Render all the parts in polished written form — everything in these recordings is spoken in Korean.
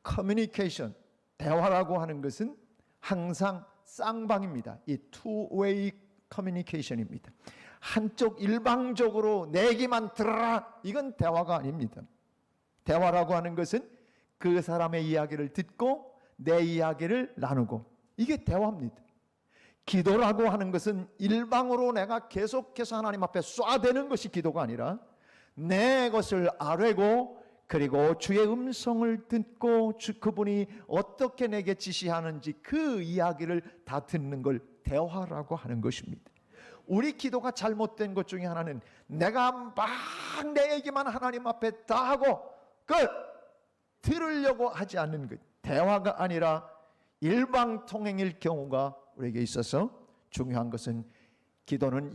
커뮤니케이션, 대화라고 하는 것은 항상 쌍방입니다. 이 two-way 커뮤니케이션입니다. 한쪽 일방적으로 내 얘기만 들어라, 이건 대화가 아닙니다. 대화라고 하는 것은 그 사람의 이야기를 듣고 내 이야기를 나누고, 이게 대화입니다. 기도라고 하는 것은 일방으로 내가 계속해서 하나님 앞에 쏴대는 것이 기도가 아니라 내 것을 아뢰고, 그리고 주의 음성을 듣고 그분이 어떻게 내게 지시하는지 그 이야기를 다 듣는 걸 대화라고 하는 것입니다. 우리 기도가 잘못된 것 중에 하나는 내가 막 내 얘기만 하나님 앞에 다 하고 들으려고 하지 않는 것, 대화가 아니라 일방통행일 경우가 우리에게 있어서 중요한 것은 기도는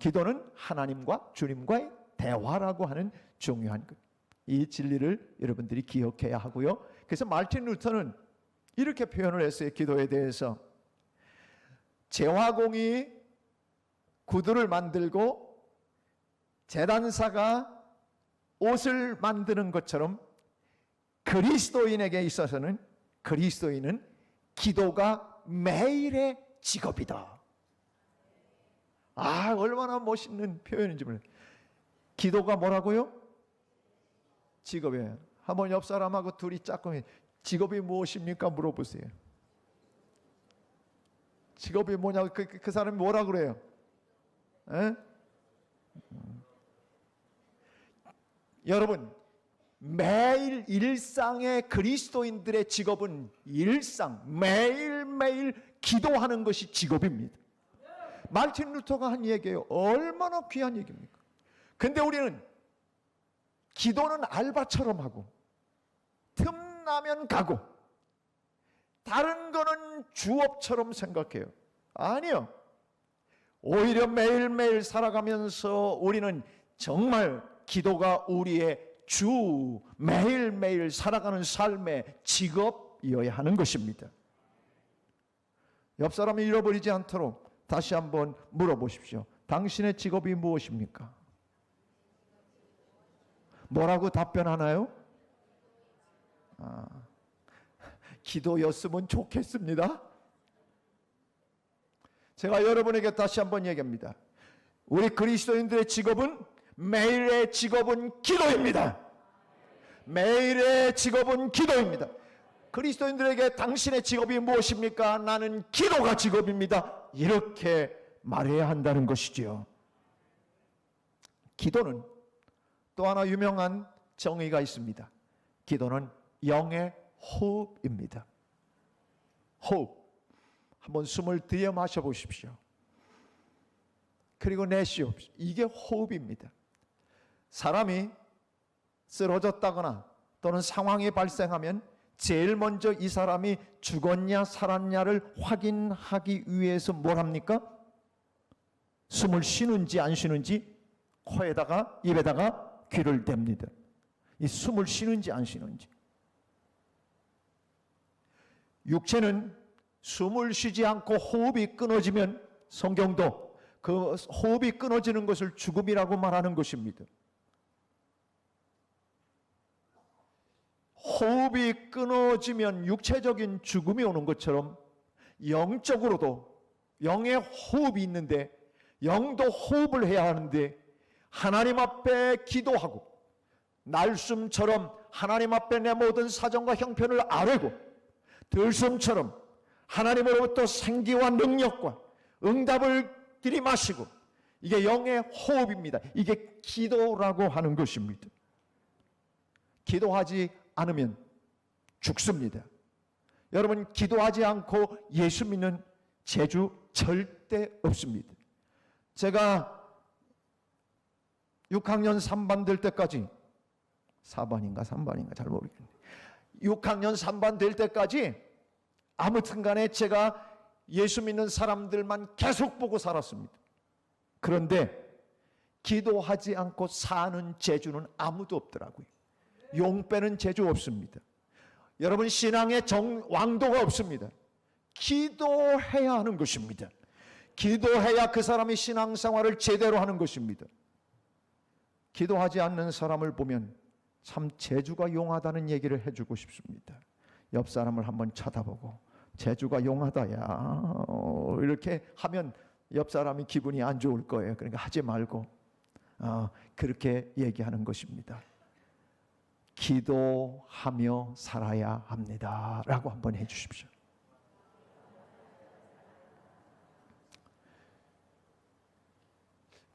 기도는 하나님과 주님과의 대화라고 하는 중요한 것, 이 진리를 여러분들이 기억해야 하고요. 그래서 마르틴 루터는 이렇게 표현을 했어요. 기도에 대해서 제화공이 구두를 만들고 제단사가 옷을 만드는 것처럼 그리스도인에게 있어서는 그리스도인은 기도가 매일의 직업이다. 아, 얼마나 멋있는 표현인지 몰라요. 기도가 뭐라고요? 직업이에요. 한번 옆 사람하고 둘이 짝꿍이 직업이 무엇입니까? 물어보세요. 직업이 뭐냐고 그 사람이 뭐라 그래요? 에? 여러분, 매일 일상의 그리스도인들의 직업은 매일매일 기도하는 것이 직업입니다. 마르틴 루터가 한 얘기예요. 얼마나 귀한 얘기입니까? 근데 우리는 기도는 알바처럼 하고 틈나면 가고 다른 거는 주업처럼 생각해요. 아니요. 오히려 매일매일 살아가면서 우리는 정말 기도가 우리의 매일매일 살아가는 삶의 직업이어야 하는 것입니다. 옆 사람이 잃어버리지 않도록 다시 한번 물어보십시오. 당신의 직업이 무엇입니까? 뭐라고 답변하나요? 기도였으면 좋겠습니다. 제가 여러분에게 다시 한번 얘기합니다. 우리 그리스도인들의 직업은 매일의 직업은 기도입니다. 매일의 직업은 기도입니다. 그리스도인들에게 당신의 직업이 무엇입니까? 나는 기도가 직업입니다. 이렇게 말해야 한다는 것이지요. 기도는 또 하나 유명한 정의가 있습니다. 기도는 영의 호흡입니다. 호흡. 한번 숨을 들여 마셔 보십시오. 그리고 내쉬옵시오. 이게 호흡입니다. 사람이 쓰러졌다거나 또는 상황이 발생하면 제일 먼저 이 사람이 죽었냐 살았냐를 확인하기 위해서 뭘 합니까? 숨을 쉬는지 안 쉬는지 코에다가 입에다가 귀를 댑니다. 이 숨을 쉬는지 안 쉬는지. 육체는 숨을 쉬지 않고 호흡이 끊어지면 성경도 그 호흡이 끊어지는 것을 죽음이라고 말하는 것입니다. 호흡이 끊어지면 육체적인 죽음이 오는 것처럼 영적으로도 영의 호흡이 있는데 영도 호흡을 해야 하는데 하나님 앞에 기도하고 날숨처럼 하나님 앞에 내 모든 사정과 형편을 아뢰고 들숨처럼 하나님으로부터 생기와 능력과 응답을 들이마시고 이게 영의 호흡입니다. 이게 기도라고 하는 것입니다. 기도하지 않으면 죽습니다. 여러분, 기도하지 않고 예수 믿는 재주 절대 없습니다. 제가 6학년 3반 될 때까지 4반인가 3반인가 잘 모르겠는데 6학년 3반 될 때까지 아무튼 간에 제가 예수 믿는 사람들만 계속 보고 살았습니다. 그런데 기도하지 않고 사는 재주는 아무도 없더라고요. 용 빼는 재주 없습니다. 여러분, 신앙의 왕도가 없습니다. 기도해야 하는 것입니다. 기도해야 그 사람이 신앙생활을 제대로 하는 것입니다. 기도하지 않는 사람을 보면 참 재주가 용하다는 얘기를 해주고 싶습니다. 옆 사람을 한번 쳐다보고 재주가 용하다 야 이렇게 하면 옆 사람이 기분이 안 좋을 거예요. 그러니까 하지 말고 그렇게 얘기하는 것입니다. 기도하며 살아야 합니다 라고 한번 해주십시오.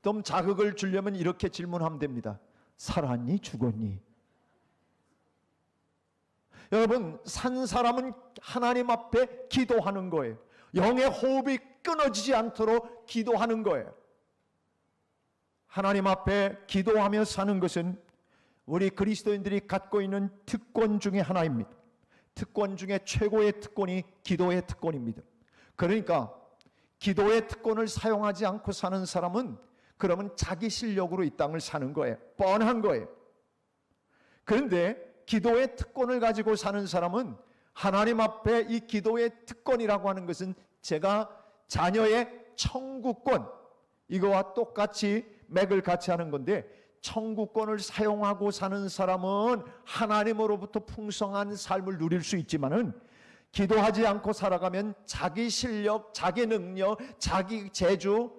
좀 자극을 주려면 이렇게 질문하면 됩니다. 살았니 죽었니? 여러분, 산 사람은 하나님 앞에 기도하는 거예요. 영의 호흡이 끊어지지 않도록 기도하는 거예요. 하나님 앞에 기도하며 사는 것은 우리 그리스도인들이 갖고 있는 특권 중에 하나입니다. 특권 중에 최고의 특권이 기도의 특권입니다. 그러니까 기도의 특권을 사용하지 않고 사는 사람은 그러면 자기 실력으로 이 땅을 사는 거예요. 뻔한 거예요. 그런데 기도의 특권을 가지고 사는 사람은 하나님 앞에 이 기도의 특권이라고 하는 것은 제가 자녀의 청구권, 이거와 똑같이 맥을 같이 하는 건데, 청구권을 사용하고 사는 사람은 하나님으로부터 풍성한 삶을 누릴 수 있지만은 기도하지 않고 살아가면 자기 실력, 자기 능력, 자기 재주,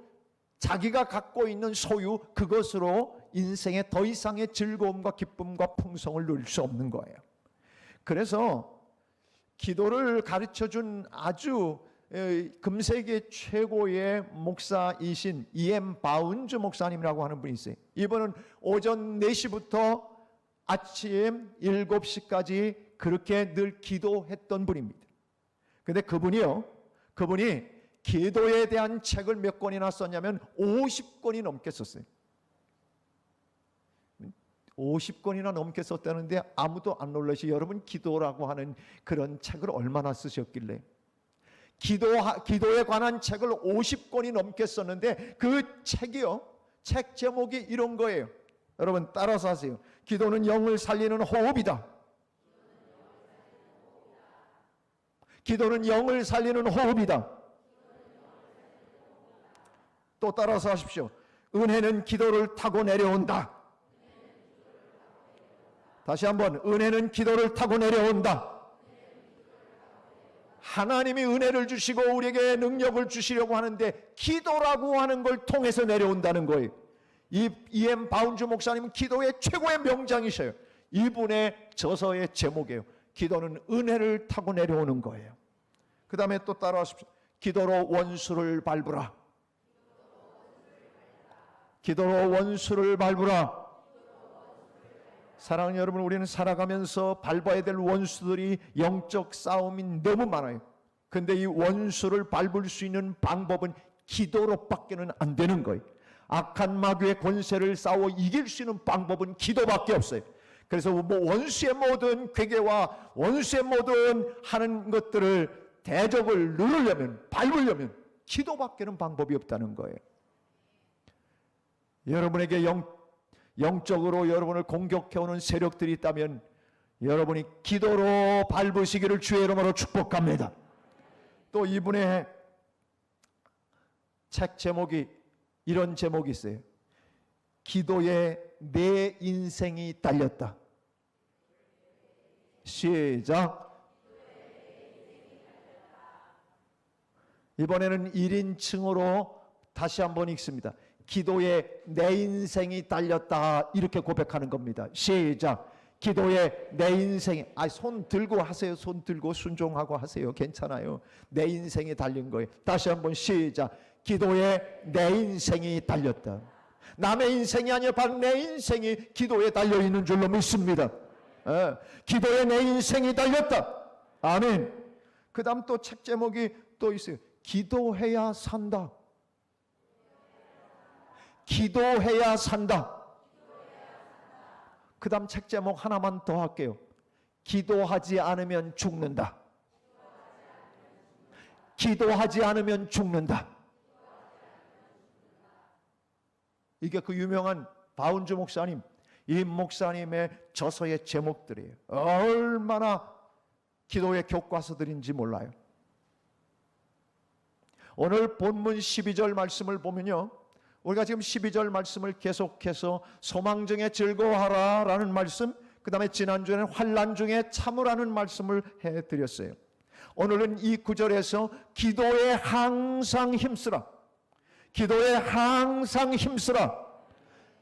자기가 갖고 있는 소유, 그것으로 인생에 더 이상의 즐거움과 기쁨과 풍성을 누릴 수 없는 거예요. 그래서 기도를 가르쳐준 아주 금세기 최고의 목사이신 E.M. 바운즈 목사님이라고 하는 분이 있어요. 이분은 오전 4시부터 아침 7시까지 그렇게 늘 기도했던 분입니다. 근데 그분이 기도에 대한 책을 몇 권이나 썼냐면 50권이 넘게 썼어요. 50권이나 넘게 썼다는데 아무도 안 놀라시. 여러분, 기도라고 하는 그런 책을 얼마나 쓰셨길래. 기도에 관한 책을 50권이 넘게 썼는데 그 책이요, 책 제목이 이런 거예요. 여러분 따라서 하세요. 기도는 영을 살리는 호흡이다. 기도는 영을 살리는 호흡이다. 또 따라서 하십시오. 은혜는 기도를 타고 내려온다. 다시 한번, 은혜는 기도를 타고 내려온다. 하나님이 은혜를 주시고 우리에게 능력을 주시려고 하는데 기도라고 하는 걸 통해서 내려온다는 거예요. 이 E.M. 바운즈 목사님은 기도의 최고의 명장이셔요. 이분의 저서의 제목이에요. 기도는 은혜를 타고 내려오는 거예요. 그 다음에 또 따라하십시오. 기도로 원수를 밟으라. 기도로 원수를 밟으라. 사랑하는 여러분, 우리는 살아가면서 밟아야 될 원수들이 영적 싸움이 너무 많아요. 근데 이 원수를 밟을 수 있는 방법은 기도로밖에는 안 되는 거예요. 악한 마귀의 권세를 싸워 이길 수 있는 방법은 기도밖에 없어요. 그래서 뭐 원수의 모든 괴계와 원수의 모든 하는 것들을 대적을 누르려면, 밟으려면 기도밖에는 방법이 없다는 거예요. 여러분에게 영적으로 여러분을 공격해오는 세력들이 있다면 여러분이 기도로 밟으시기를 주의 이름으로 축복합니다. 또 이분의 책 제목이 이런 제목이 있어요. 기도에 내 인생이 달렸다. 시작. 이번에는 1인칭으로 다시 한번 읽습니다. 기도에 내 인생이 달렸다, 이렇게 고백하는 겁니다. 시작. 기도에 내 인생이, 손 들고 하세요. 손 들고 순종하고 하세요. 괜찮아요. 내 인생이 달린 거예요. 다시 한번 시작. 기도에 내 인생이 달렸다. 남의 인생이 아니라 바로 내 인생이 기도에 달려있는 줄로 믿습니다. 기도에 내 인생이 달렸다. 아멘. 그 다음 또 책 제목이 또 있어요. 기도해야 산다. 기도해야 산다. 그 다음 책 제목 하나만 더 할게요. 기도하지 않으면 죽는다. 기도하지 않으면 죽는다. 이게 그 유명한 바운즈 목사님, 이 목사님의 저서의 제목들이에요. 얼마나 기도의 교과서들인지 몰라요. 오늘 본문 12절 말씀을 보면요, 우리가 지금 12절 말씀을 계속해서 소망 중에 즐거워하라 라는 말씀, 그 다음에 지난주에는 환난 중에 참으라는 말씀을 해드렸어요. 오늘은 이 구절에서 기도에 항상 힘쓰라, 기도에 항상 힘쓰라.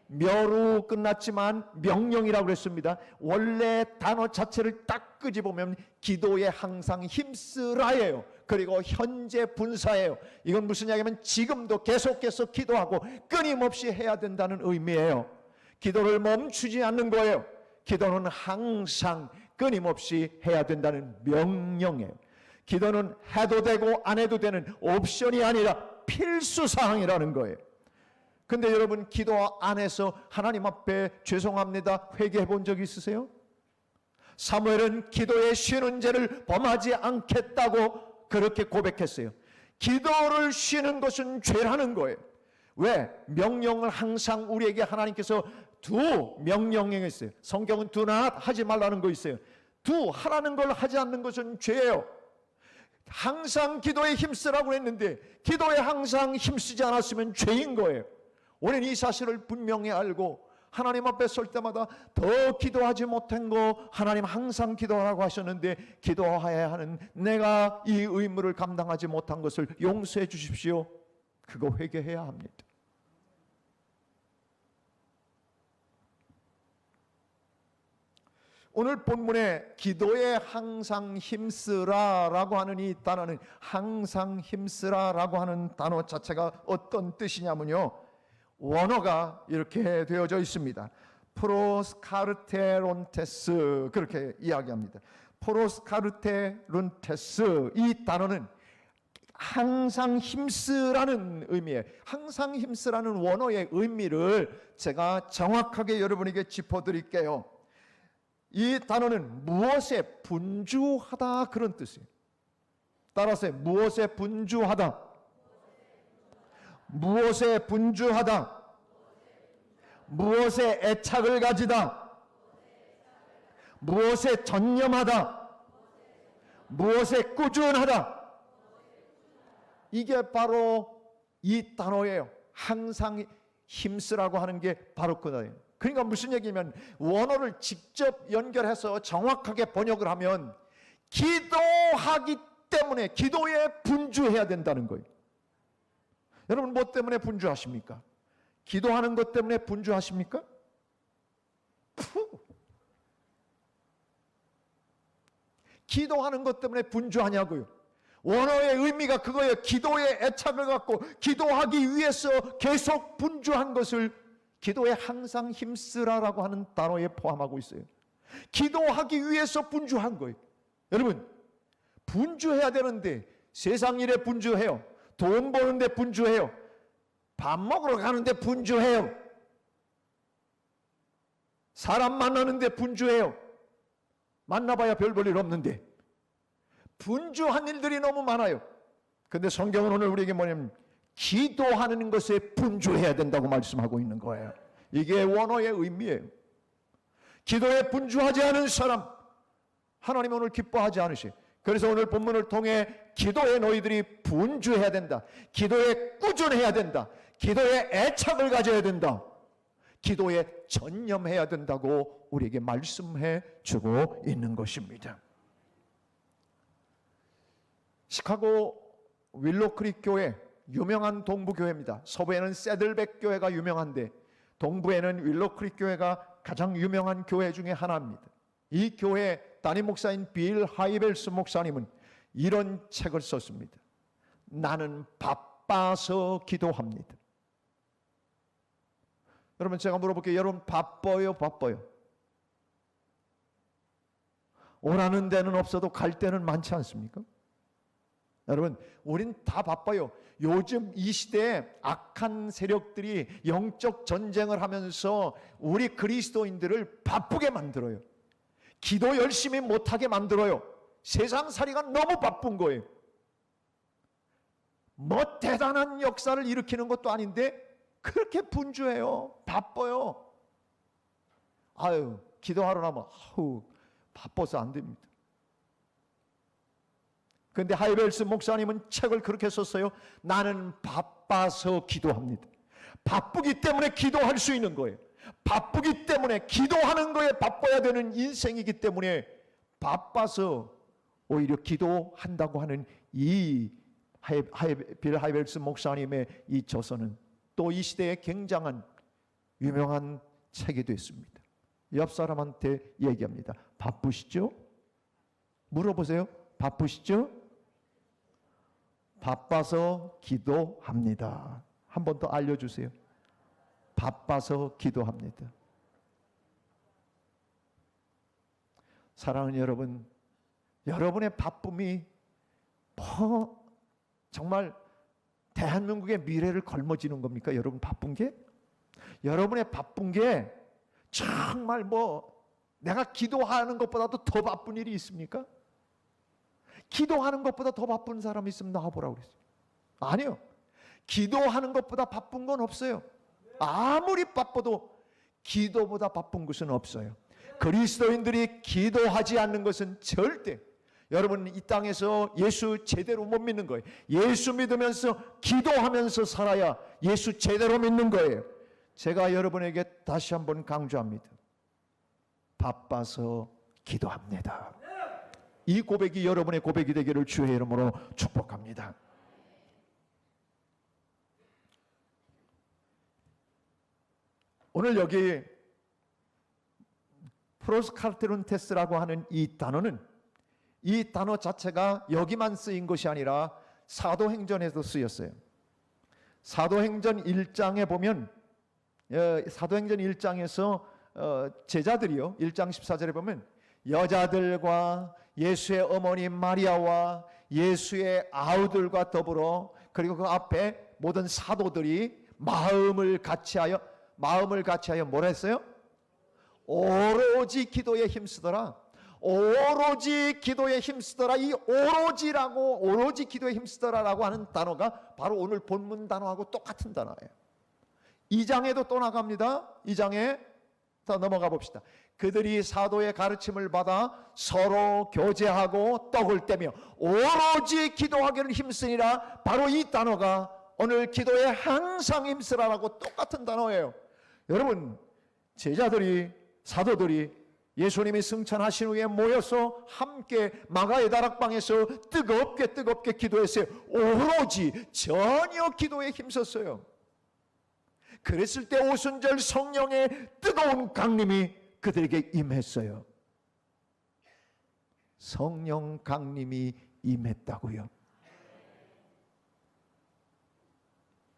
묘로 끝났지만 명령이라고 그랬습니다. 원래 단어 자체를 딱 끄집으면 기도에 항상 힘쓰라예요. 그리고 현재 분사예요. 이건 무슨 이야기냐면 지금도 계속해서 기도하고 끊임없이 해야 된다는 의미예요. 기도를 멈추지 않는 거예요. 기도는 항상 끊임없이 해야 된다는 명령이에요. 기도는 해도 되고 안 해도 되는 옵션이 아니라 필수 사항이라는 거예요. 근데 여러분, 기도 안에서 하나님 앞에 죄송합니다 회개해 본 적 있으세요? 사무엘은 기도에 쉬는 죄를 범하지 않겠다고 그렇게 고백했어요. 기도를 쉬는 것은 죄라는 거예요. 왜? 명령을 항상 우리에게 하나님께서 두 명령했어요. 성경은 do not 하지 말라는 거 있어요. do 하라는 걸 하지 않는 것은 죄예요. 항상 기도에 힘쓰라고 했는데 기도에 항상 힘쓰지 않았으면 죄인 거예요. 우리는 이 사실을 분명히 알고 하나님 앞에 설 때마다 더 기도하지 못한 거 하나님 항상 기도하라고 하셨는데 기도해야 하는 내가 이 의무를 감당하지 못한 것을 용서해 주십시오. 그거 회개해야 합니다. 오늘 본문에 기도에 항상 힘쓰라라고 하는 이 단어는 항상 힘쓰라라고 하는 단어 자체가 어떤 뜻이냐면요, 원어가 이렇게 되어져 있습니다. 프로스카르테론테스 그렇게 이야기합니다. 프로스카르테론테스 이 단어는 항상 힘쓰라는 의미예요. 항상 힘쓰라는 원어의 의미를 제가 정확하게 여러분에게 짚어드릴게요. 이 단어는 무엇에 분주하다 그런 뜻이에요. 따라서 무엇에 분주하다, 무엇에 분주하다, 무엇에 애착을 가지다, 무엇에 전념하다, 무엇에 꾸준하다. 이게 바로 이 단어예요. 항상 힘쓰라고 하는 게 바로 그 단어예요. 그러니까 무슨 얘기냐면 원어를 직접 연결해서 정확하게 번역을 하면 기도하기 때문에 기도에 분주해야 된다는 거예요. 여러분, 뭐 때문에 분주하십니까? 기도하는 것 때문에 분주하십니까? 기도하는 것 때문에 분주하냐고요. 원어의 의미가 그거예요. 기도에 애착을 갖고 기도하기 위해서 계속 분주한 것을 기도에 항상 힘쓰라라고 하는 단어에 포함하고 있어요. 기도하기 위해서 분주한 거예요. 여러분, 분주해야 되는데 세상 일에 분주해요. 돈 버는데 분주해요. 밥 먹으러 가는데 분주해요. 사람 만나는데 분주해요. 만나봐야 별 볼 일 없는데 분주한 일들이 너무 많아요. 근데 성경은 오늘 우리에게 뭐냐면 기도하는 것에 분주해야 된다고 말씀하고 있는 거예요. 이게 원어의 의미예요. 기도에 분주하지 않은 사람 하나님 오늘 기뻐하지 않으시. 그래서 오늘 본문을 통해 기도에 너희들이 분주해야 된다, 기도에 꾸준해야 된다, 기도에 애착을 가져야 된다, 기도에 전념해야 된다고 우리에게 말씀해 주고 있는 것입니다. 시카고 윌로크릭 교회, 유명한 동부교회입니다. 서부에는 새들백 교회가 유명한데 동부에는 윌로크릭 교회가 가장 유명한 교회 중에 하나입니다. 이 교회 담임 목사인 빌 하이벨스 목사님은 이런 책을 썼습니다. 나는 바빠서 기도합니다. 여러분, 제가 물어볼게요. 여러분 바빠요, 바빠요? 오라는 데는 없어도 갈 데는 많지 않습니까? 여러분, 우린 다 바빠요. 요즘 이 시대에 악한 세력들이 영적 전쟁을 하면서 우리 그리스도인들을 바쁘게 만들어요. 기도 열심히 못하게 만들어요. 세상살이가 너무 바쁜 거예요. 뭐 대단한 역사를 일으키는 것도 아닌데 그렇게 분주해요. 바빠요. 아유, 기도하러 나면 바빠서 안 됩니다. 그런데 하이벨스 목사님은 책을 그렇게 썼어요. 나는 바빠서 기도합니다. 바쁘기 때문에 기도할 수 있는 거예요. 바쁘기 때문에, 기도하는 거에 바빠야 되는 인생이기 때문에 바빠서 오히려 기도한다고 하는 이 빌 하이벨스 목사님의 이 저서는 또 이 시대에 굉장한 유명한 책이 됐습니다. 옆 사람한테 얘기합니다. 바쁘시죠? 물어보세요. 바쁘시죠? 바빠서 기도합니다. 한 번 더 알려주세요. 바빠서 기도합니다. 사랑하는 여러분, 여러분의 바쁨이 정말 대한민국의 미래를 걸머지는 겁니까? 여러분 바쁜 게? 여러분의 바쁜 게 정말 내가 기도하는 것보다도 더 바쁜 일이 있습니까? 기도하는 것보다 더 바쁜 사람이 있으면 나와보라고 그랬어요. 아니요. 기도하는 것보다 바쁜 건 없어요. 아무리 바빠도 기도보다 바쁜 것은 없어요. 그리스도인들이 기도하지 않는 것은 절대, 여러분 이 땅에서 예수 제대로 못 믿는 거예요. 예수 믿으면서 기도하면서 살아야 예수 제대로 믿는 거예요. 제가 여러분에게 다시 한번 강조합니다. 바빠서 기도합니다. 이 고백이 여러분의 고백이 되기를 주의 이름으로 축복합니다. 오늘 여기 프로스칼테룬테스라고 하는 이 단어는, 이 단어 자체가 여기만 쓰인 것이 아니라 사도행전에도 쓰였어요. 사도행전 1장에 보면, 사도행전 1장에서 제자들이요, 1장 14절에 보면 여자들과 예수의 어머니 마리아와 예수의 아우들과 더불어, 그리고 그 앞에 모든 사도들이 마음을 같이하여 뭐라 했어요? 오로지 기도에 힘쓰더라. 오로지 기도에 힘쓰더라. 이 오로지 기도에 힘쓰더라라고 하는 단어가 바로 오늘 본문 단어하고 똑같은 단어예요. 2장에도 또 나갑니다. 2장에 더 넘어가 봅시다. 그들이 사도의 가르침을 받아 서로 교제하고 떡을 떼며 오로지 기도하기를 힘쓰니라. 바로 이 단어가 오늘 기도에 항상 힘쓰라라고 똑같은 단어예요. 여러분, 제자들이, 사도들이 예수님이 승천하신 후에 모여서 함께 마가의 다락방에서 뜨겁게 기도했어요. 오로지 전혀 기도에 힘썼어요. 그랬을 때 오순절 성령의 뜨거운 강림이 그들에게 임했어요. 성령 강림이 임했다고요.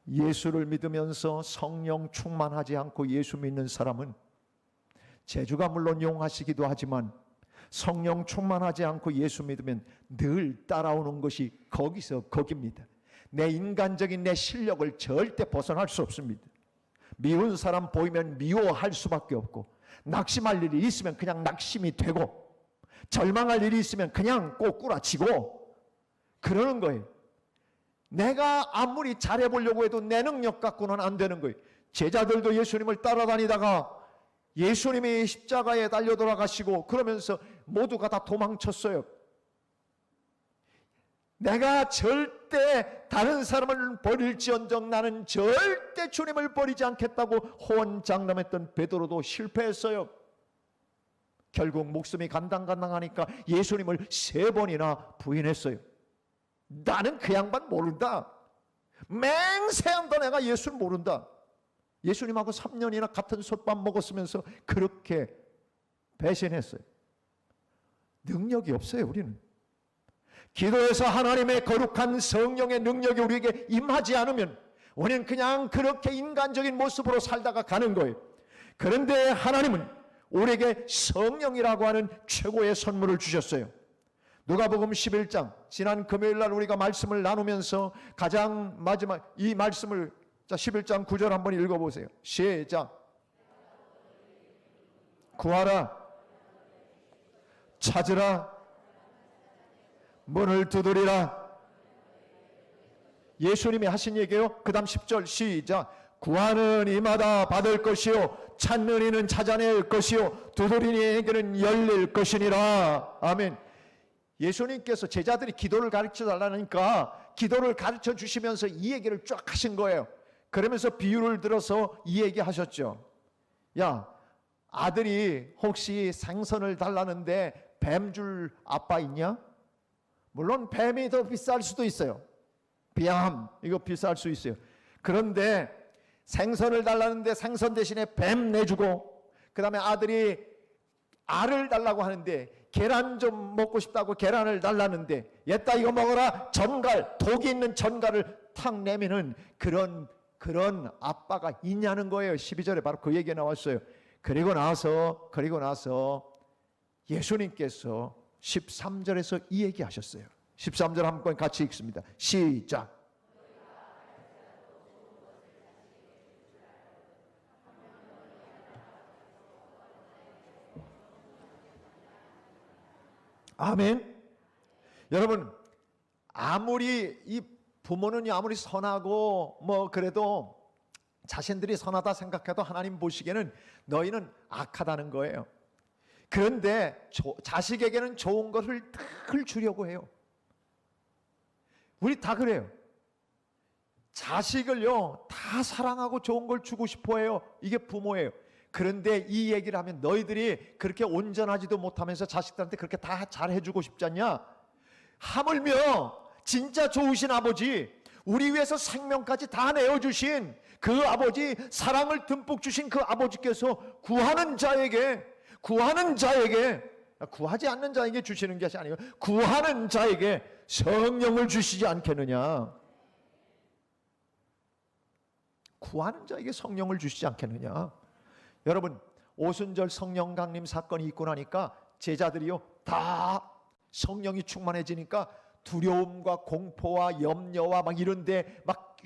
예수를 믿으면서 성령 충만하지 않고 예수 믿는 사람은 재주가 물론 용하시기도 하지만 성령 충만하지 않고 예수 믿으면 늘 따라오는 것이 거기서 거깁니다. 내 인간적인 내 실력을 절대 벗어날 수 없습니다. 미운 사람 보이면 미워할 수밖에 없고, 낙심할 일이 있으면 그냥 낙심이 되고, 절망할 일이 있으면 그냥 꼬꾸라치고 그러는 거예요. 내가 아무리 잘해보려고 해도 내 능력 갖고는 안 되는 거예요. 제자들도 예수님을 따라다니다가 예수님이 십자가에 달려 돌아가시고 그러면서 모두가 다 도망쳤어요. 내가 절대 다른 사람을 버릴지언정 나는 절대 주님을 버리지 않겠다고 호언장담했던 베드로도 실패했어요. 결국 목숨이 간당간당하니까 예수님을 3번이나 부인했어요. 나는 그 양반 모른다. 맹세한다. 내가 예수를 모른다. 예수님하고 3년이나 같은 솥밥 먹었으면서 그렇게 배신했어요. 능력이 없어요. 우리는 기도에서 하나님의 거룩한 성령의 능력이 우리에게 임하지 않으면 우리는 그냥 그렇게 인간적인 모습으로 살다가 가는 거예요. 그런데 하나님은 우리에게 성령이라고 하는 최고의 선물을 주셨어요. 누가복음 11장, 지난 금요일날 우리가 말씀을 나누면서 가장 마지막 이 말씀을, 자 11장 9절 한번 읽어보세요. 시작. 구하라, 찾으라, 문을 두드리라. 예수님이 하신 얘기예요. 그 다음 10절 시작. 구하는 이마다 받을 것이요 찾는 이는 찾아낼 것이요 두드리는 이에게는 열릴 것이니라. 아멘. 예수님께서 제자들이 기도를 가르쳐 달라니까 기도를 가르쳐 주시면서 이 얘기를 쫙 하신 거예요. 그러면서 비유를 들어서 이 얘기 하셨죠. 야, 아들이 혹시 생선을 달라는데 뱀 줄 아빠 있냐? 물론 뱀이 더 비쌀 수도 있어요. 뱀 이거 비쌀 수 있어요. 그런데 생선을 달라는데 생선 대신에 뱀 내주고, 그 다음에 아들이 알을 달라고 하는데 계란 좀 먹고 싶다고 계란을 달라는데 얘따 이거 먹어라, 전갈, 독이 있는 전갈을 탁 내면은 그런 아빠가 있냐는 거예요. 12절에 바로 그 얘기가 나왔어요. 그리고 나서 예수님께서 13절에서 이 얘기 하셨어요. 13절 한번 같이 읽습니다. 시작. 아멘. 여러분, 아무리 이 부모는 아무리 선하고 뭐 그래도 자신들이 선하다 생각해도 하나님 보시기에는 너희는 악하다는 거예요. 그런데 자식에게는 좋은 것을 늘 주려고 해요. 우리 다 그래요. 자식을요 다 사랑하고 좋은 걸 주고 싶어 해요. 이게 부모예요. 그런데 이 얘기를 하면 너희들이 그렇게 온전하지도 못하면서 자식들한테 그렇게 다 잘해주고 싶지 않냐? 하물며 진짜 좋으신 아버지, 우리 위해서 생명까지 다 내어주신 그 아버지, 사랑을 듬뿍 주신 그 아버지께서 구하는 자에게 구하지 않는 자에게 주시는 것이 아니고 구하는 자에게 성령을 주시지 않겠느냐? 구하는 자에게 성령을 주시지 않겠느냐? 여러분, 오순절 성령 강림 사건이 있고 나니까 제자들이요 다 성령이 충만해지니까 두려움과 공포와 염려와 막 이런데 막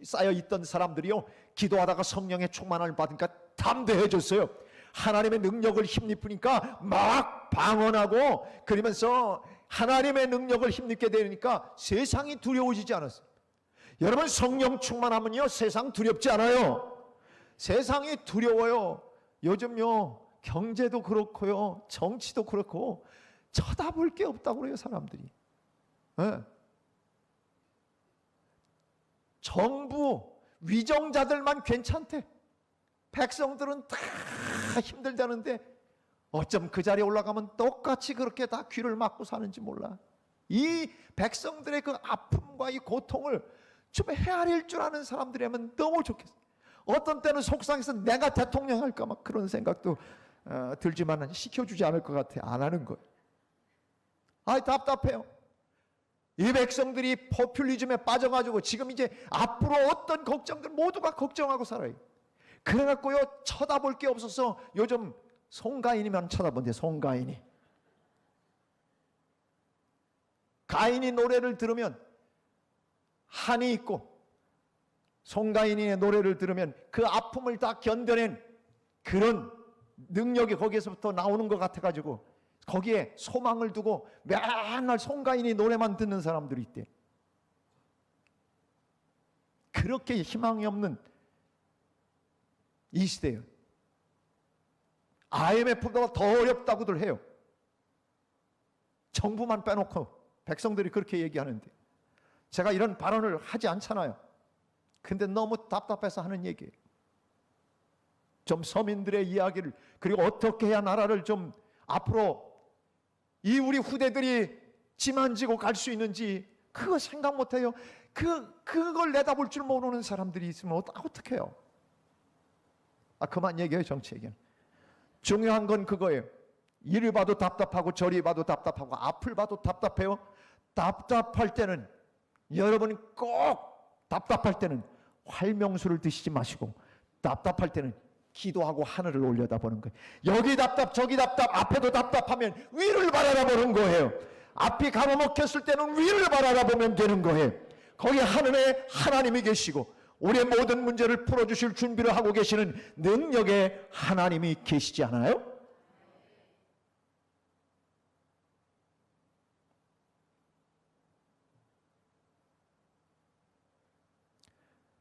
쌓여 있던 사람들이요 기도하다가 성령의 충만을 받으니까 담대해졌어요. 하나님의 능력을 힘입으니까 막 방언하고 그러면서 하나님의 능력을 힘입게 되니까 세상이 두려워지지 않았어요. 여러분, 성령 충만하면요 세상 두렵지 않아요. 세상이 두려워요. 요즘요 경제도 그렇고요 정치도 그렇고 쳐다볼 게 없다고 그래요 사람들이. 네. 정부 위정자들만 괜찮대. 백성들은 다 힘들다는데 어쩜 그 자리에 올라가면 똑같이 그렇게 다 귀를 막고 사는지 몰라. 이 백성들의 그 아픔과 이 고통을 좀 헤아릴 줄 아는 사람들이라면 너무 좋겠어. 어떤 때는 속상해서 내가 대통령 할까 막 그런 생각도 들지만 시켜주지 않을 것 같아. 안 하는 거예요. 답답해요. 이 백성들이 포퓰리즘에 빠져가지고 지금 이제 앞으로 어떤 걱정들 모두가 걱정하고 살아요. 그래갖고요 쳐다볼 게 없어서 요즘 송가인이만 쳐다본대. 송가인이 가인이 노래를 들으면 한이 있고 송가인의 노래를 들으면 그 아픔을 다 견뎌낸 그런 능력이 거기에서부터 나오는 것 같아가지고 거기에 소망을 두고 맨날 송가인이 노래만 듣는 사람들이 있대. 그렇게 희망이 없는 이 시대예요. IMF보다 더 어렵다고들 해요. 정부만 빼놓고 백성들이 그렇게 얘기하는데 제가 이런 발언을 하지 않잖아요. 근데 너무 답답해서 하는 얘기예요. 좀 서민들의 이야기를, 그리고 어떻게 해야 나라를 좀 앞으로 이 우리 후대들이 지만지고 갈 수 있는지 그거 생각 못해요. 그걸 내다볼 줄 모르는 사람들이 있으면 어떻게 해요? 그만 얘기해요. 정치 얘기는. 중요한 건 그거예요. 이를 봐도 답답하고 저리 봐도 답답하고 앞을 봐도 답답해요. 답답할 때는 여러분이 꼭 답답할 때는 활명수를 드시지 마시고 답답할 때는 기도하고 하늘을 올려다보는 거예요. 여기 답답 저기 답답 앞에도 답답하면 위를 바라보는 거예요. 앞이 가로막혔을 때는 위를 바라보면 되는 거예요. 거기 하늘에 하나님이 계시고 우리의 모든 문제를 풀어주실 준비를 하고 계시는 능력의 하나님이 계시지 않아요?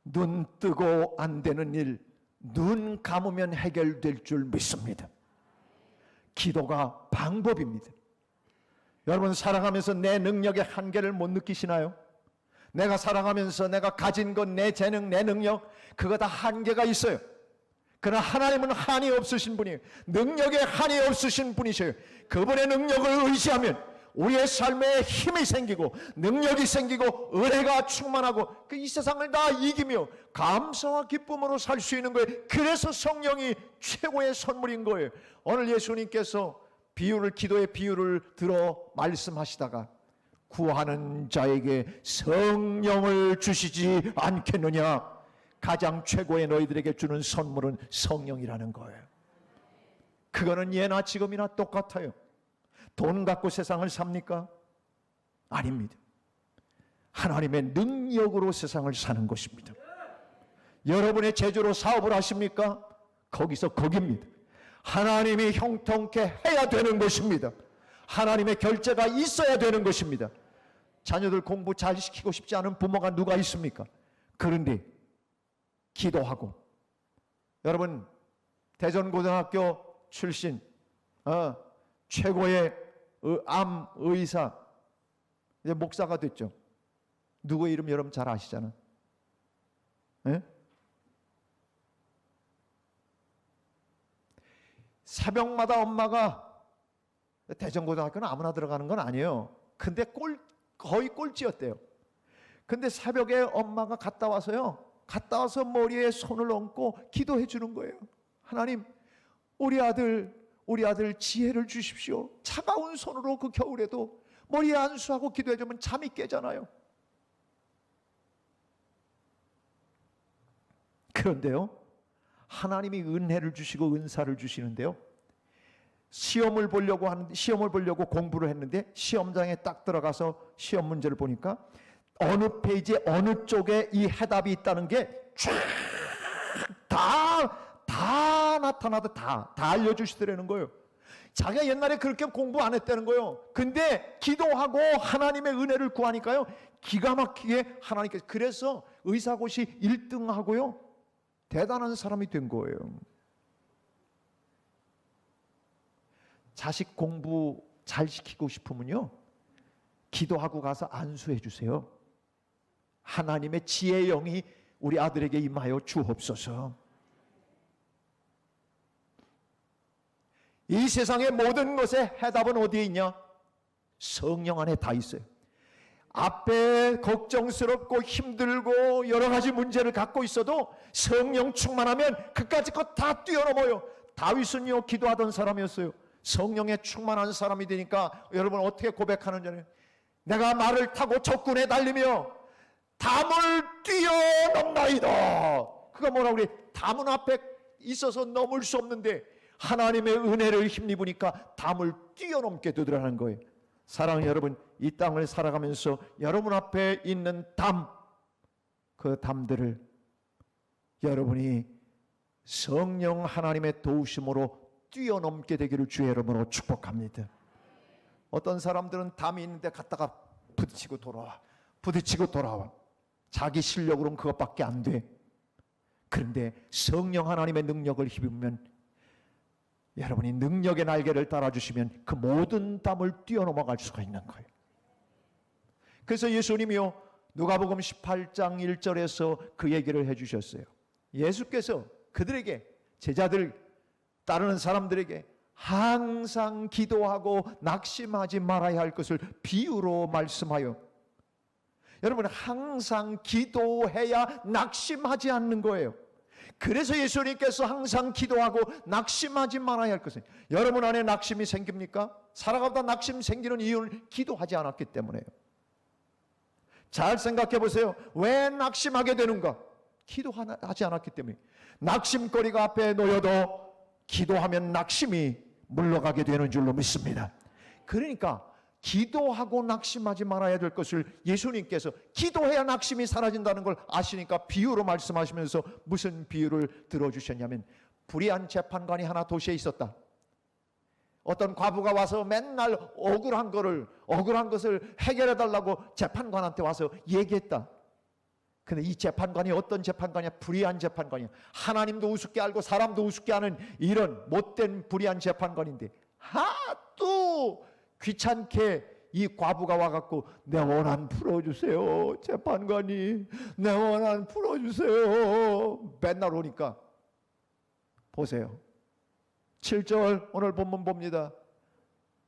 눈 뜨고 안 되는 일, 눈 감으면 해결될 줄 믿습니다. 기도가 방법입니다. 여러분, 살아가면서 내 능력의 한계를 못 느끼시나요? 내가 살아가면서 내가 가진 것, 내 재능, 내 능력, 그거 다 한계가 있어요. 그러나 하나님은 한이 없으신 분이에요. 능력에 한이 없으신 분이셔요. 그분의 능력을 의지하면 우리의 삶에 힘이 생기고 능력이 생기고 은혜가 충만하고 그 이 세상을 다 이기며 감사와 기쁨으로 살 수 있는 거예요. 그래서 성령이 최고의 선물인 거예요. 오늘 예수님께서 기도의 비유를 들어 말씀하시다가 구하는 자에게 성령을 주시지 않겠느냐. 가장 최고의 너희들에게 주는 선물은 성령이라는 거예요. 그거는 예나 지금이나 똑같아요. 돈 갖고 세상을 삽니까? 아닙니다. 하나님의 능력으로 세상을 사는 것입니다. 여러분의 제주로 사업을 하십니까? 거기서 거깁니다. 하나님이 형통케 해야 되는 것입니다. 하나님의 결제가 있어야 되는 것입니다. 자녀들 공부 잘 시키고 싶지 않은 부모가 누가 있습니까? 그런데 기도하고, 여러분 대전고등학교 출신 최고의 암 의사, 이제 목사가 됐죠. 누구 이름 여러분 잘 아시잖아. 예? 새벽마다 엄마가, 대전고등학교는 아무나 들어가는 건 아니에요. 근데 거의 꼴찌였대요. 근데 새벽에 엄마가 갔다 와서 머리에 손을 얹고 기도해 주는 거예요. 하나님, 우리 아들 지혜를 주십시오. 차가운 손으로 그 겨울에도 머리에 안수하고 기도해 주면 잠이 깨잖아요. 그런데요, 하나님이 은혜를 주시고 은사를 주시는데요, 시험을 보려고 공부를 했는데 나시험장에 딱 들어가서 시험 문제를 보니까 어느 페이지에 어느 쪽에 이 해답이 있다는 게 다 나타나도 다 알려주시더라는 거예요. 자기가 옛날에 그렇게 공부 안 했다는 거예요. 근데 기도하고 하나님의 은혜를 구하니까요, 기가 막히게 하나님께서, 그래서 의사고시 1등하고요 대단한 사람이 된 거예요. 자식 공부 잘 시키고 싶으면요, 기도하고 가서 안수해 주세요. 하나님의 지혜의 영이 우리 아들에게 임하여 주옵소서. 이 세상의 모든 것의 해답은 어디에 있냐? 성령 안에 다 있어요. 앞에 걱정스럽고 힘들고 여러 가지 문제를 갖고 있어도 성령 충만하면 그까짓 것 다 뛰어넘어요. 다윗은요, 기도하던 사람이었어요. 성령에 충만한 사람이 되니까 여러분 어떻게 고백하는지, 내가 말을 타고 적군에 달리며 담을 뛰어넘나이다. 그가 뭐라고 그래? 담은 앞에 있어서 넘을 수 없는데 하나님의 은혜를 힘입으니까 담을 뛰어넘게 되더라는 거예요. 사랑하는 여러분, 이 땅을 살아가면서 여러분 앞에 있는 담, 그 담들을 여러분이 성령 하나님의 도우심으로 뛰어넘게 되기를 주의 이름으로 축복합니다. 어떤 사람들은 담이 있는데 갔다가 부딪히고 돌아와. 자기 실력으로는 그것밖에 안 돼. 그런데 성령 하나님의 능력을 힘입으면, 여러분이 능력의 날개를 달아주시면 그 모든 담을 뛰어넘어갈 수가 있는 거예요. 그래서 예수님이요, 누가복음 18장 1절에서 그 얘기를 해주셨어요. 예수께서 그들에게, 제자들 따르는 사람들에게 항상 기도하고 낙심하지 말아야 할 것을 비유로 말씀하여, 여러분 항상 기도해야 낙심하지 않는 거예요. 그래서 예수님께서 항상 기도하고 낙심하지 말아야 할 것은, 여러분 안에 낙심이 생깁니까? 살아가다 낙심 생기는 이유는 기도하지 않았기 때문에요. 잘 생각해 보세요. 왜 낙심하게 되는가? 기도하지 않았기 때문에. 낙심거리가 앞에 놓여도 기도하면 낙심이 물러가게 되는 줄로 믿습니다. 그러니까 기도하고 낙심하지 말아야 될 것을 예수님께서, 기도해야 낙심이 사라진다는 걸 아시니까 비유로 말씀하시면서 무슨 비유를 들어주셨냐면, 불의한 재판관이 하나 도시에 있었다. 어떤 과부가 와서 맨날 억울한 것을 해결해 달라고 재판관한테 와서 얘기했다. 근데 이 재판관이 어떤 재판관이야? 불의한 재판관이야. 하나님도 우습게 알고 사람도 우습게 하는 이런 못된 불의한 재판관인데, 또 귀찮게 이 과부가 와갖고 내 원한 풀어주세요, 재판관이 내 원한 풀어주세요, 맨날 오니까 보세요. 7절 오늘 본문 봅니다.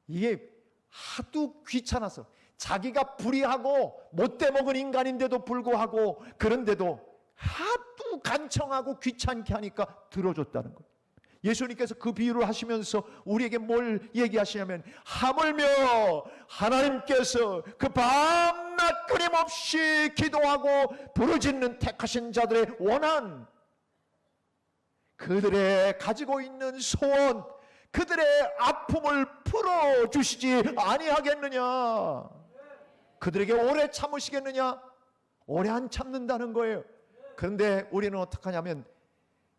이게 하도 귀찮아서, 자기가 불의하고 못돼 먹은 인간인데도 불구하고, 그런데도 하도 간청하고 귀찮게 하니까 들어줬다는 거예요. 예수님께서 그 비유를 하시면서 우리에게 뭘 얘기하시냐면, 하물며 하나님께서 그 밤낮 끊임없이 기도하고 부르짖는 택하신 자들의 원한, 그들의 가지고 있는 소원, 그들의 아픔을 풀어주시지 아니하겠느냐? 그들에게 오래 참으시겠느냐? 오래 안 참는다는 거예요. 그런데 우리는 어떻게 하냐면,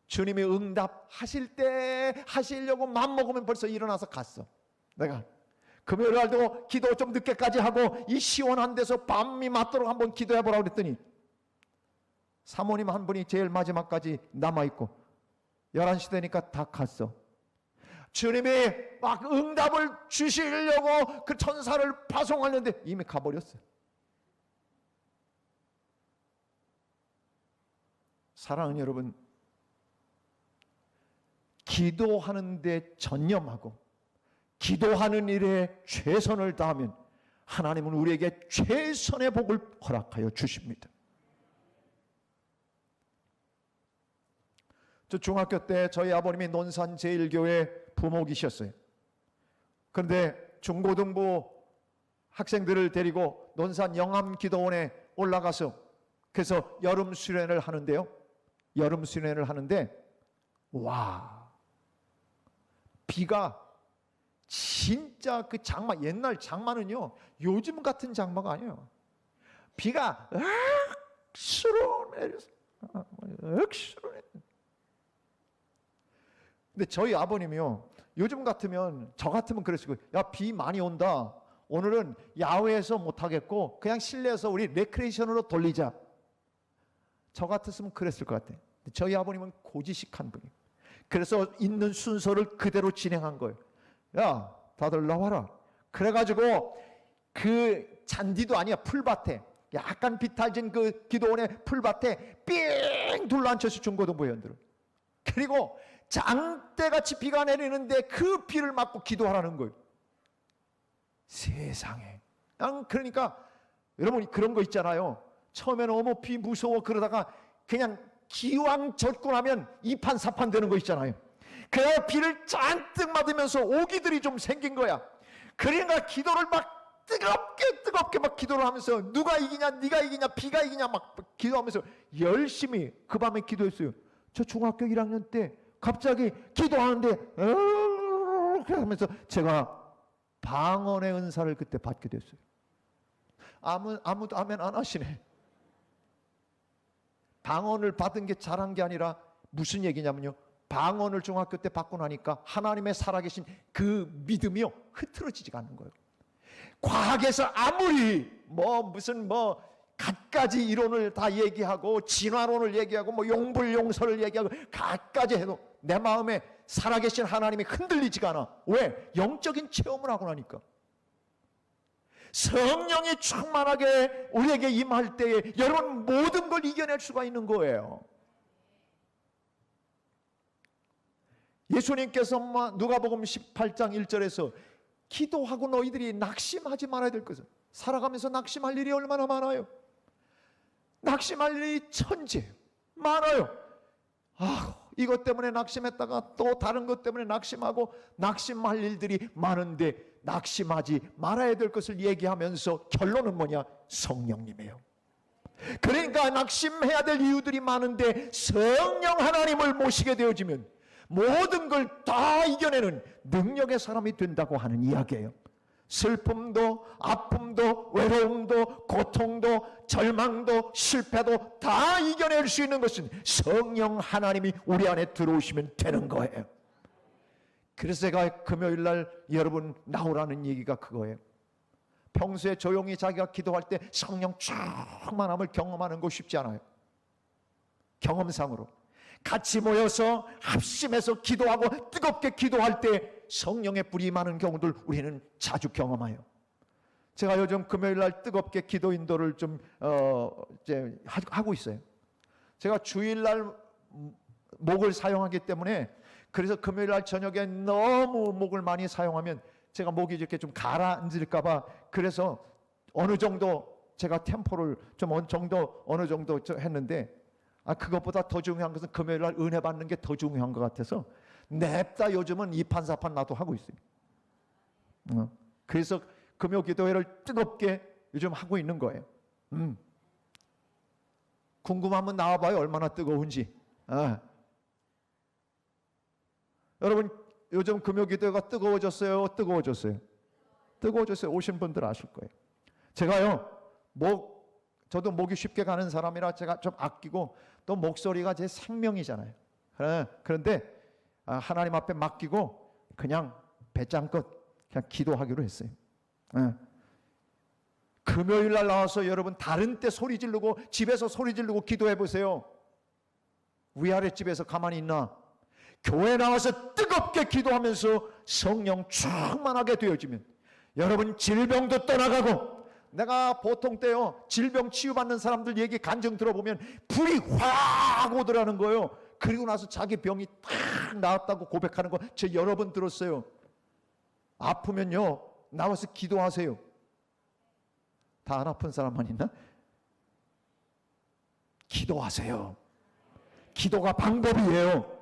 주님이 응답하실 때 하시려고 맘먹으면 벌써 일어나서 갔어. 내가 금요일 날도 기도 좀 늦게까지 하고 이 시원한 데서 밤이 맞도록 한번 기도해보라고 그랬더니 사모님 한 분이 제일 마지막까지 남아있고 11시 되니까 다 갔어. 주님이 막 응답을 주시려고 그 천사를 파송하는데 이미 가버렸어요. 사랑하는 여러분, 기도하는 데 전념하고 기도하는 일에 최선을 다하면 하나님은 우리에게 최선의 복을 허락하여 주십니다. 저 중학교 때 저희 아버님이 논산 제1교회 부목이셨어요. 그런데 중고등부 학생들을 데리고 논산 영암기도원에 올라가서 그래서 여름 수련을 하는데요. 여름 수련을 하는데 와, 비가 진짜 그 장마, 옛날 장마는요 요즘 같은 장마가 아니에요. 비가 억수로 내려서 억수로 내려. 근데 저희 아버님이요, 요즘 같으면, 저 같으면 그랬을 거예요. 야, 비 많이 온다, 오늘은 야외에서 못하겠고 그냥 실내에서 우리 레크레이션으로 돌리자. 저 같았으면 그랬을 것 같아요. 저희 아버님은 고지식한 분이에요. 그래서 있는 순서를 그대로 진행한 거예요. 야, 다들 나와라. 그래가지고 그 잔디도 아니야, 풀밭에, 약간 비탈진 그 기도원의 풀밭에 삥 둘러앉혀서 중고등부 회원들을, 그리고 장대같이 비가 내리는데 그 비를 맞고 기도하라는 거예요. 세상에. 그러니까 여러분 그런 거 있잖아요. 처음에는 어머 비 무서워 그러다가 그냥 기왕 젖고 나면 이판사판 되는 거 있잖아요. 그래야 비를 잔뜩 맞으면서 오기들이 좀 생긴 거야. 그러니까 기도를 막 뜨겁게 막 기도를 하면서 누가 이기냐, 네가 이기냐, 비가 이기냐 막 기도하면서 열심히 그 밤에 기도했어요. 저 중학교 1학년 때 갑자기 기도하는데 하면서 제가 방언의 은사를 그때 받게 됐어요. 아무도 아멘 안 하시네. 방언을 받은 게 잘한 게 아니라 무슨 얘기냐면요, 방언을 중학교 때 받고 나니까 하나님의 살아계신 그 믿음이요 흐트러지지가 않는 거예요. 과학에서 아무리 무슨 갖가지 이론을 다 얘기하고 진화론을 얘기하고 용불용설을 얘기하고 갖가지 해도 내 마음에 살아계신 하나님이 흔들리지가 않아. 왜? 영적인 체험을 하고 나니까. 성령이 충만하게 우리에게 임할 때에 여러분 모든 걸 이겨낼 수가 있는 거예요. 예수님께서 누가복음 18장 1절에서 기도하고 너희들이 낙심하지 말아야 될 것은, 살아가면서 낙심할 일이 얼마나 많아요. 낙심할 일이 천재 많아요. 이것 때문에 낙심했다가 또 다른 것 때문에 낙심하고 낙심할 일들이 많은데 낙심하지 말아야 될 것을 얘기하면서 결론은 뭐냐? 성령님이에요. 그러니까 낙심해야 될 이유들이 많은데 성령 하나님을 모시게 되어지면 모든 걸 다 이겨내는 능력의 사람이 된다고 하는 이야기예요. 슬픔도 아픔도 외로움도 고통도 절망도 실패도 다 이겨낼 수 있는 것은 성령 하나님이 우리 안에 들어오시면 되는 거예요. 그래서 제가 금요일 날 여러분 나오라는 얘기가 그거예요. 평소에 조용히 자기가 기도할 때 성령 충만함을 경험하는 거 쉽지 않아요. 경험상으로 같이 모여서 합심해서 기도하고 뜨겁게 기도할 때 성령의 불이 많은 경우들 우리는 자주 경험해요. 제가 요즘 금요일 날 뜨겁게 기도 인도를 좀 이제 하고 있어요. 제가 주일 날 목을 사용하기 때문에 그래서 금요일 날 저녁에 너무 목을 많이 사용하면 제가 목이 이렇게 좀 가라앉을까 봐, 그래서 어느 정도 제가 템포를 좀 어느 정도 했는데, 그것보다 더 중요한 것은 금요일 날 은혜 받는 게 더 중요한 것 같아서 냅다 요즘은 이판사판 나도 하고 있어요. 그래서 금요 기도회를 뜨겁게 요즘 하고 있는 거예요. 궁금하면 나와봐요, 얼마나 뜨거운지. 여러분, 요즘 금요 기도회가 뜨거워졌어요? 뜨거워졌어요? 뜨거워졌어요. 오신 분들 아실 거예요. 제가요, 저도 목이 쉽게 가는 사람이라 제가 좀 아끼고, 또 목소리가 제 생명이잖아요. 그런데 하나님 앞에 맡기고 그냥 배짱껏 그냥 기도하기로 했어요. 금요일 날 나와서 여러분 다른 때 소리 지르고 집에서 소리 지르고 기도해 보세요. 위아래 집에서 가만히 있나? 교회 나와서 뜨겁게 기도하면서 성령 충만하게 되어지면 여러분 질병도 떠나가고, 내가 보통 때요 질병 치유받는 사람들 얘기 간증 들어보면 불이 확 오더라는 거예요. 그리고 나서 자기 병이 탁 나았다고 고백하는 거 저 여러 번 들었어요. 아프면요 나와서 기도하세요. 다 안 아픈 사람만 있나? 기도하세요. 기도가 방법이에요.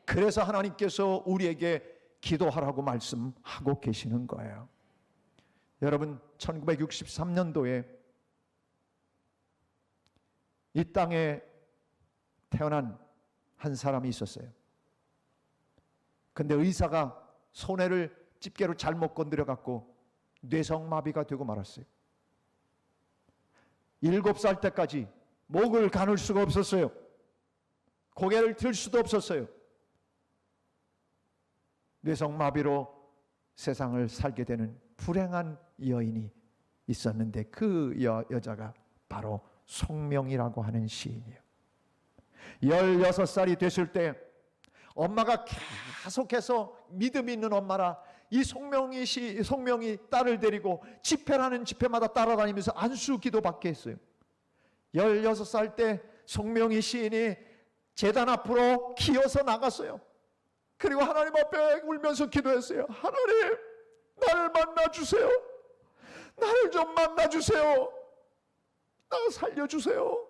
그래서 하나님께서 우리에게 기도하라고 말씀하고 계시는 거예요. 여러분, 1963년도에 이 땅에 태어난 한 사람이 있었어요. 근데 의사가 손해를 집게로 잘못 건드려 갖고 뇌성마비가 되고 말았어요. 7살 때까지 목을 가눌 수가 없었어요. 고개를 들 수도 없었어요. 뇌성마비로 세상을 살게 되는 불행한 여인이 있었는데, 그 여자가 바로 송명이라고 하는 시인이에요. 16살이 됐을 때 엄마가 계속해서 믿음 있는 엄마라 이 송명이 딸을 데리고 집회라는 집회마다 따라다니면서 안수 기도받게 했어요. 16살 때 송명이 시인이 제단 앞으로 기어서 나갔어요. 그리고 하나님 앞에 울면서 기도했어요. 하나님, 나를 만나주세요. 나를 좀 만나주세요. 나 살려주세요.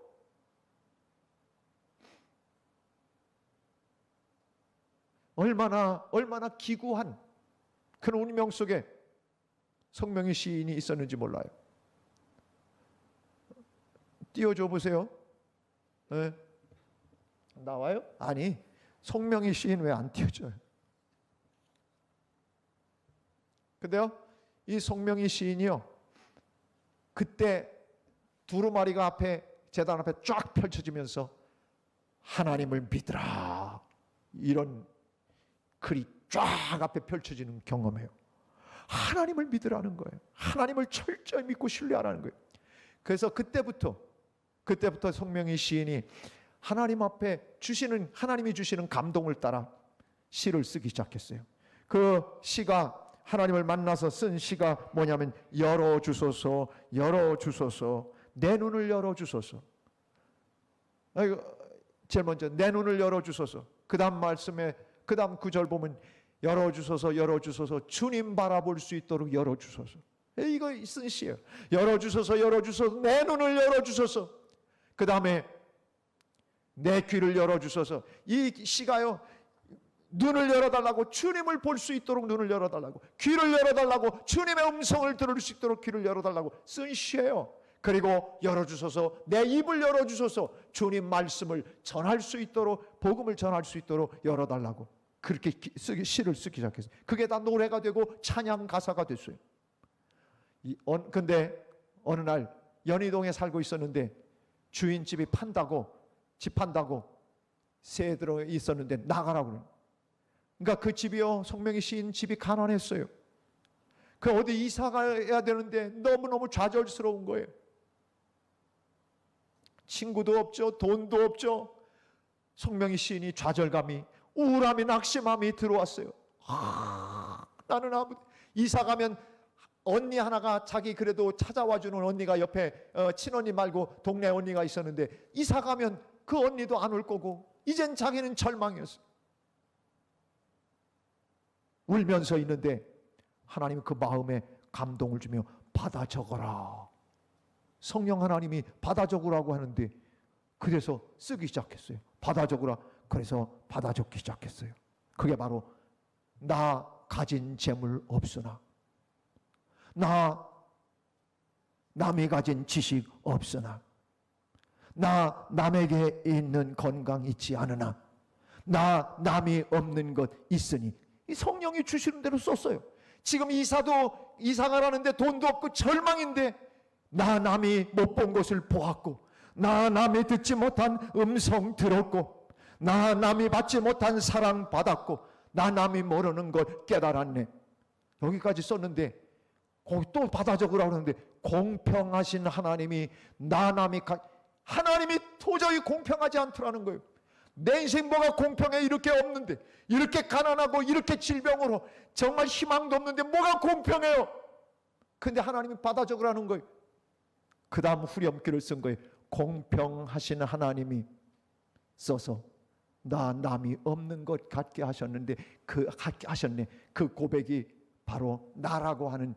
얼마나 기구한 그런 운명 속에 송명희 시인이 있었는지 몰라요. 띄워줘 보세요. 네. 나와요? 아니, 송명희 시인 왜 안 띄워줘요? 근데요, 이 송명희 시인이요, 그때 두루마리가 앞에 제단 앞에 쫙 펼쳐지면서 하나님을 믿으라, 이런 글이 쫙 앞에 펼쳐지는 경험이에요. 하나님을 믿으라는 거예요. 하나님을 철저히 믿고 신뢰하라는 거예요. 그래서 그때부터 송명희 시인이 하나님 앞에 하나님이 주시는 감동을 따라 시를 쓰기 시작했어요. 그 시가, 하나님을 만나서 쓴 시가 뭐냐면 열어주소서, 열어주소서, 내 눈을 열어주소서. 제일 먼저 내 눈을 열어주소서. 그 다음 말씀에 그 다음 구절 보면 열어주소서, 열어주소서, 주님 바라볼 수 있도록 열어주소서. 이거 쓴 시예요. 열어주소서, 열어주소서, 내 눈을 열어주소서. 그 다음에 내 귀를 열어주소서. 이 시가요, 눈을 열어달라고, 주님을 볼 수 있도록 눈을 열어달라고, 귀를 열어달라고, 주님의 음성을 들을 수 있도록 귀를 열어달라고 쓴 시예요. 그리고 열어주소서, 내 입을 열어주소서, 주님 말씀을 전할 수 있도록, 복음을 전할 수 있도록 열어달라고 그렇게 시를 쓰기 시작했어요. 그게 다 노래가 되고 찬양 가사가 됐어요. 근데 어느 날 연희동에 살고 있었는데 주인집이 집 판다고 새 들어 있었는데 나가라고 그래요. 그러니까 그 집이요, 송명희 시인 집이 가난했어요. 그 어디 이사 가야 되는데 너무너무 좌절스러운 거예요. 친구도 없죠, 돈도 없죠. 송명희 시인이 좌절감이, 우울함이, 낙심함이 들어왔어요. 나는 이사 가면 언니 하나가, 자기 그래도 찾아와주는 언니가 옆에 친언니 말고 동네 언니가 있었는데 이사 가면 그 언니도 안 올 거고, 이젠 자기는 절망이었어요. 울면서 있는데 하나님이 그 마음에 감동을 주며 받아 적어라. 성령 하나님이 받아 적으라고 하는데 그래서 쓰기 시작했어요. 받아 적으라. 그래서 받아 적기 시작했어요. 그게 바로 나 가진 재물 없으나, 나 남이 가진 지식 없으나, 나 남에게 있는 건강 있지 않으나, 나 남이 없는 것 있으니. 이 성령이 주시는 대로 썼어요. 지금 이사도 이사 가라는데 돈도 없고 절망인데 나 남이 못 본 것을 보았고, 나 남이 듣지 못한 음성 들었고, 나 남이 받지 못한 사랑 받았고, 나 남이 모르는 걸 깨달았네. 여기까지 썼는데 또 받아 적으라고 하는데 공평하신 하나님이 하나님이 도저히 공평하지 않더라는 거예요. 내 인생 뭐가 공평해? 이렇게 없는데, 이렇게 가난하고 이렇게 질병으로 정말 희망도 없는데 뭐가 공평해요? 근데 하나님이 받아 적으라는 거예요. 그 다음 후렴구를 쓴 거예요. 공평하신 하나님이 써서 나 남이 없는 것 같게 하셨는데 같게 하셨네. 그 고백이 바로 나라고 하는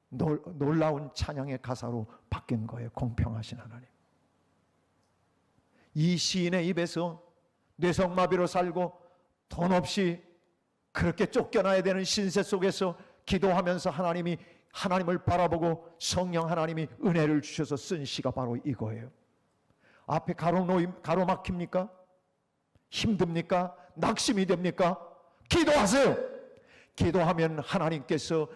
놀라운 찬양의 가사로 바뀐 거예요. 공평하신 하나님. 이 시인의 입에서 뇌성마비로 살고 돈 없이 그렇게 쫓겨나야 되는 신세 속에서 기도하면서 하나님을 바라보고 성령 하나님이 은혜를 주셔서 쓴 시가 바로 이거예요. 앞에 가로막힙니까? 힘듭니까? 낙심이 됩니까? 기도하세요. 기도하면 하나님께서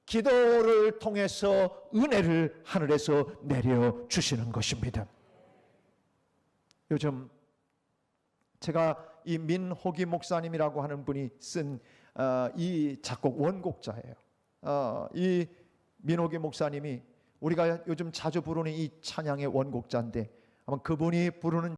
기도를 통해서 은혜를 하늘에서 내려주시는 것입니다. 요즘 제가 이 민호기 목사님이라고 하는 분이 쓴 이 작곡 원곡자예요. 이 민호기 목사님이 우리가 요즘 자주 부르는 이 찬양의 원곡자인데 아마 그분이 부르는